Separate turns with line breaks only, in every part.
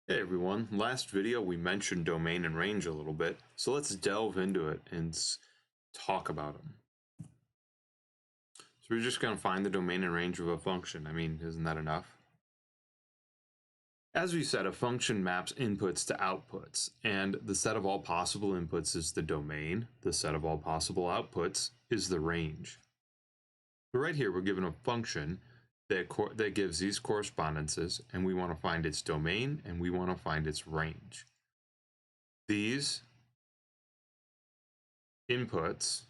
Hey everyone, last video we mentioned domain and range a little bit, so let's delve into it and talk about them. So we're just going to find the domain and range of a function. I mean, isn't that enough? As we said, a function maps inputs to outputs, and the set of all possible inputs is the domain. The set of all possible outputs is the range. So right here we're given a function that gives these correspondences, and we want to find its domain and we want to find its range. These inputs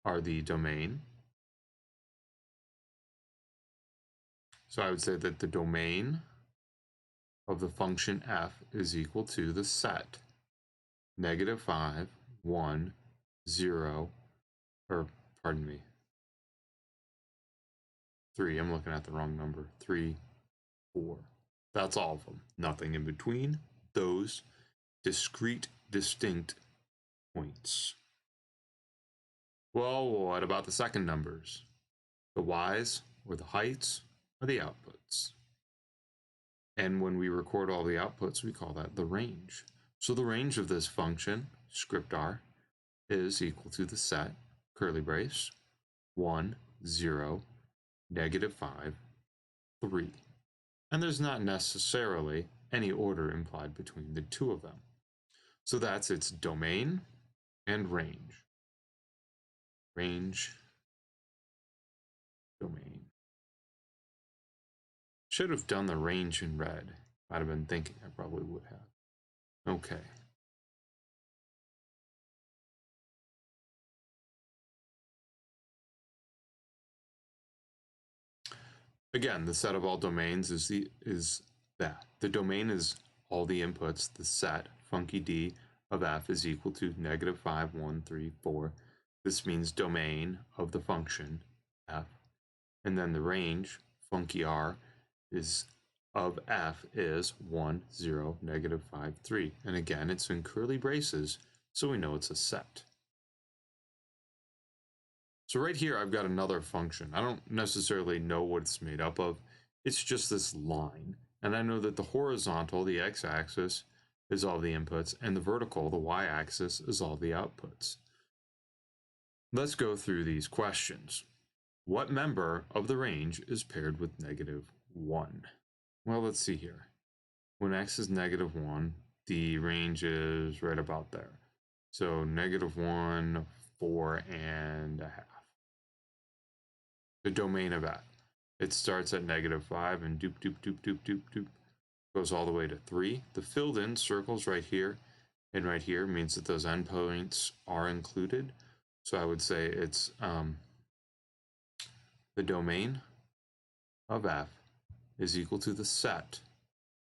are the domain. So I would say that the domain of the function f is equal to the set -5, 1, 0, or pardon me, 3. I'm looking at the wrong number. 3, 4. That's all of them. Nothing in between those discrete, distinct points. Well, what about the second numbers? The y's, or the heights, or the outputs? And when we record all the outputs, we call that the range. So the range of this function, script r, is equal to the set, curly brace, 1, 0, -5, 3. And there's not necessarily any order implied between the two of them. So that's its domain and range. Range, domain. Should have done the range in red. I'd have been thinking I probably would have. Okay. Again, the set of all domains is that. The domain is all the inputs. The set, funky D, of f is equal to -5, 1, 3, 4. This means domain of the function f. And then the range, funky R, is of f is 1, 0, -5, 3. And again, it's in curly braces, so we know it's a set. So right here, I've got another function. I don't necessarily know what it's made up of. It's just this line. And I know that the horizontal, the x-axis, is all the inputs, and the vertical, the y-axis, is all the outputs. Let's go through these questions. What member of the range is paired with -1? Well, let's see here. When x is -1, the range is right about there. So -1, 4.5. The domain of f. It starts at -5 and doop, doop, doop, doop, doop, doop, goes all the way to 3. The filled in circles right here and right here means that those endpoints are included. So I would say it's the domain of f is equal to the set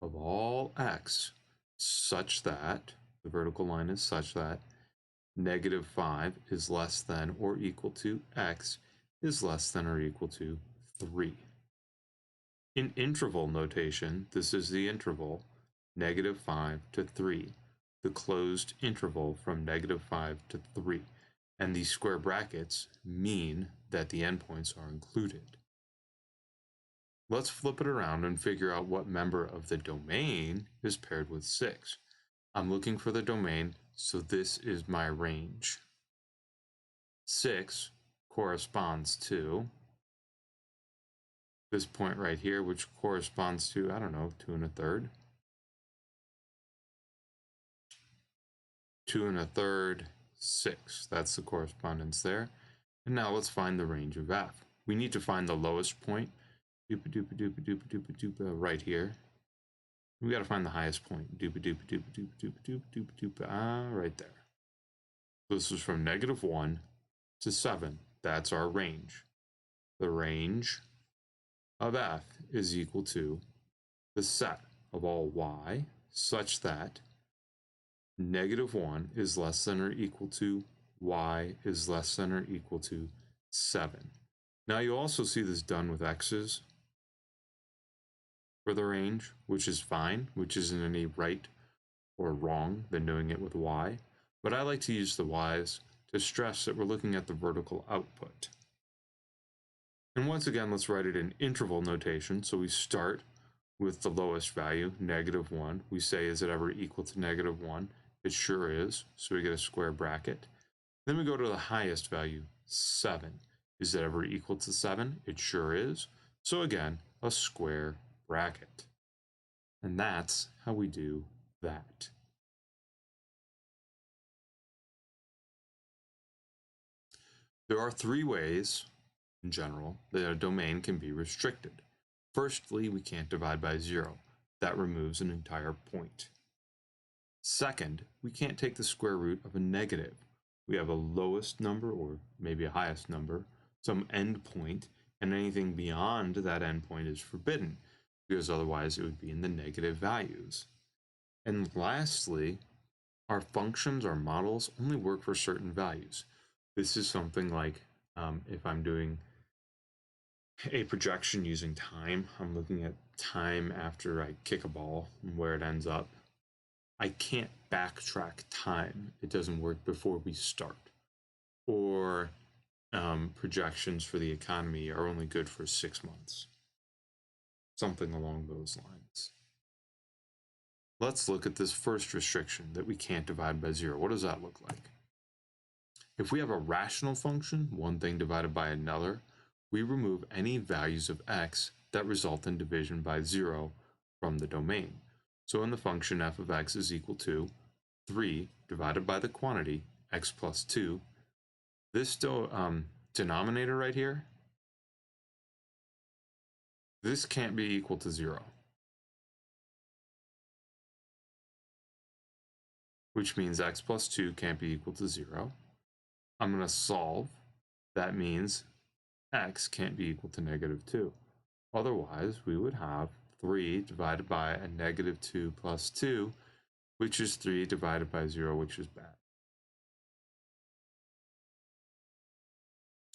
of all x such that, the vertical line is such that, -5 is less than or equal to x is less than or equal to 3. In interval notation, this is the interval -5 to 3, the closed interval from -5 to 3, and these square brackets mean that the endpoints are included. Let's flip it around and figure out what member of the domain is paired with 6. I'm looking for the domain, so this is my range. 6 corresponds to this point right here, which corresponds to, I don't know, 2 1/3. 2 1/3, 6. That's the correspondence there. And now let's find the range of f. We need to find the lowest point, doopa doopa doopa doopa doopa doopa, right here. We got to find the highest point, doopa doopa doopa doopa doopa doopa doopa doopa, right there. So this is from -1 to 7. That's our range. The range of f is equal to the set of all y such that -1 is less than or equal to y is less than or equal to 7. Now you also see this done with x's for the range, which is fine, which isn't any right or wrong than doing it with y. But I like to use the y's to stress that we're looking at the vertical output. And once again, let's write it in interval notation. So we start with the lowest value, -1. We say, is it ever equal to -1? It sure is. So we get a square bracket. Then we go to the highest value, 7. Is it ever equal to 7? It sure is. So again, a square bracket. And that's how we do that. There are 3 ways, in general, that a domain can be restricted. Firstly, we can't divide by 0. That removes an entire point. Second, we can't take the square root of a negative. We have a lowest number, or maybe a highest number, some endpoint, and anything beyond that endpoint is forbidden, because otherwise it would be in the negative values. And lastly, our functions, our models, only work for certain values. This is something like if I'm doing a projection using time, I'm looking at time after I kick a ball and where it ends up. I can't backtrack time. It doesn't work before we start. Or projections for the economy are only good for 6 months. Something along those lines. Let's look at this first restriction that we can't divide by 0. What does that look like? If we have a rational function, one thing divided by another, we remove any values of x that result in division by 0 from the domain. So in the function f of x is equal to 3 divided by the quantity x plus 2, this denominator right here, this can't be equal to 0. Which means x plus 2 can't be equal to 0. I'm going to solve. That means x can't be equal to -2. Otherwise, we would have 3 divided by a -2 plus 2, which is 3 divided by 0, which is bad.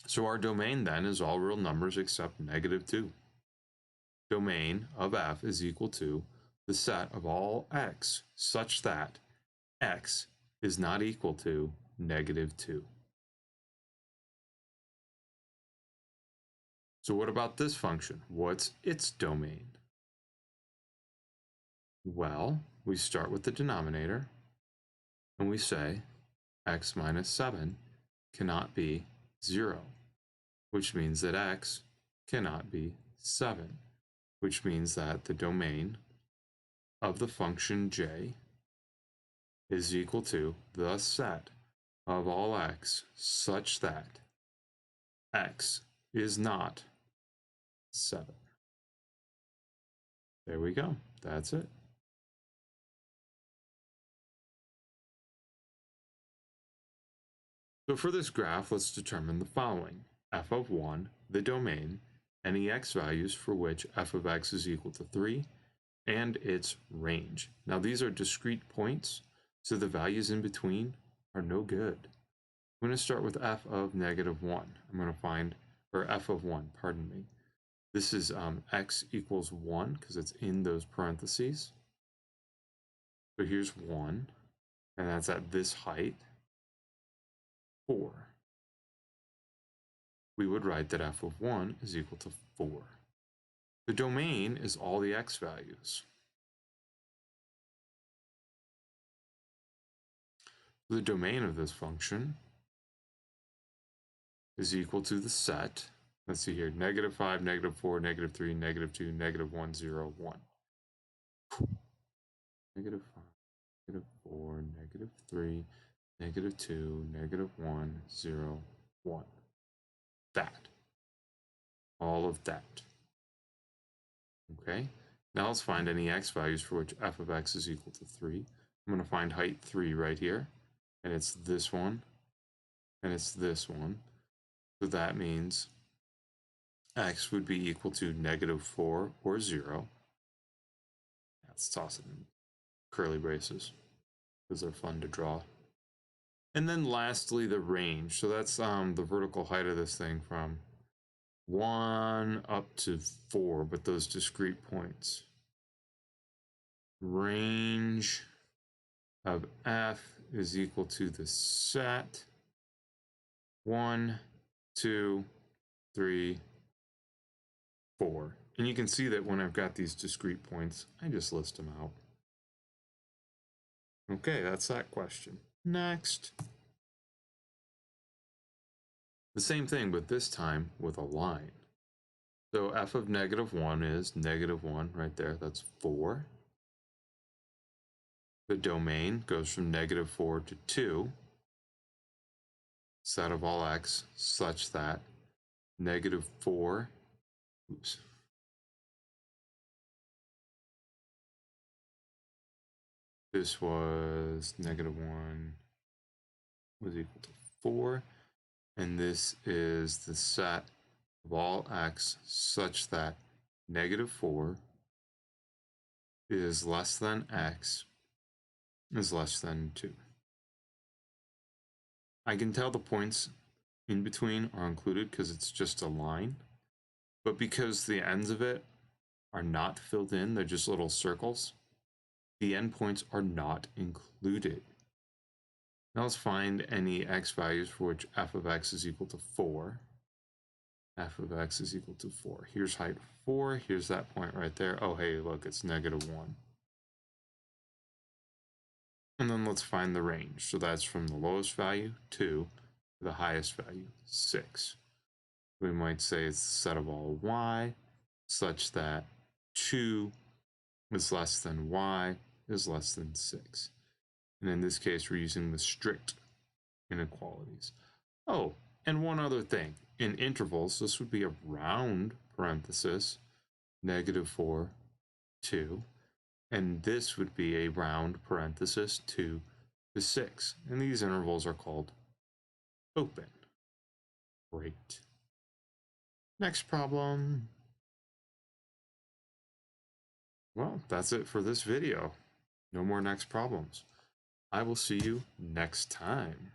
So our domain then is all real numbers except -2. Domain of f is equal to the set of all x such that x is not equal to -2. So what about this function? What's its domain? Well, we start with the denominator and we say x minus 7 cannot be 0, which means that x cannot be 7, which means that the domain of the function j is equal to the set of all x such that x is not 7. There we go. That's it. So for this graph, let's determine the following. F of 1, the domain, any x values for which f of x is equal to 3, and its range. Now these are discrete points, so the values in between are no good. I'm going to start with f of -1. I'm going to find, or f of 1, pardon me. This is x equals 1 because it's in those parentheses. So here's 1, and that's at this height, 4. We would write that f of 1 is equal to 4. The domain is all the x values. The domain of this function is equal to the set. Let's see here, -5, -4, -3, -2, -1, 0, 1. -5, -4, -3, -2, -1, 0, 1. That. All of that. Okay, now let's find any x values for which f of x is equal to 3. I'm going to find height 3 right here, and it's this one, and it's this one. So that means x would be equal to -4 or 0. Let's toss it in curly braces because they're fun to draw. And then lastly, the range. So that's the vertical height of this thing from 1 up to 4, but those discrete points. Range of f is equal to the set 1, 2, 3, 4 And you can see that when I've got these discrete points, I just list them out. Okay, that's that question. Next. The same thing, but this time with a line. So f of -1 is -1 right there. That's 4. The domain goes from -4 to 2. Set of all x such that -4, oops. This was -1 was equal to 4. And this is the set of all x such that -4 is less than x is less than 2. I can tell the points in between are included because it's just a line, but because the ends of it are not filled in, they're just little circles, the endpoints are not included. Now let's find any x values for which f of x is equal to 4. F of x is equal to 4. Here's height 4. Here's that point right there. Oh, hey, look, it's -1. And then let's find the range. So that's from the lowest value, 2, to the highest value, 6. We might say it's the set of all y such that 2 is less than y is less than 6. And in this case, we're using the strict inequalities. Oh, and one other thing. In intervals, this would be a round parenthesis, -4, 2. And this would be a round parenthesis, 2 to 6. And these intervals are called open. Great. Next problem. Well, that's it for this video. No more next problems. I will see you next time.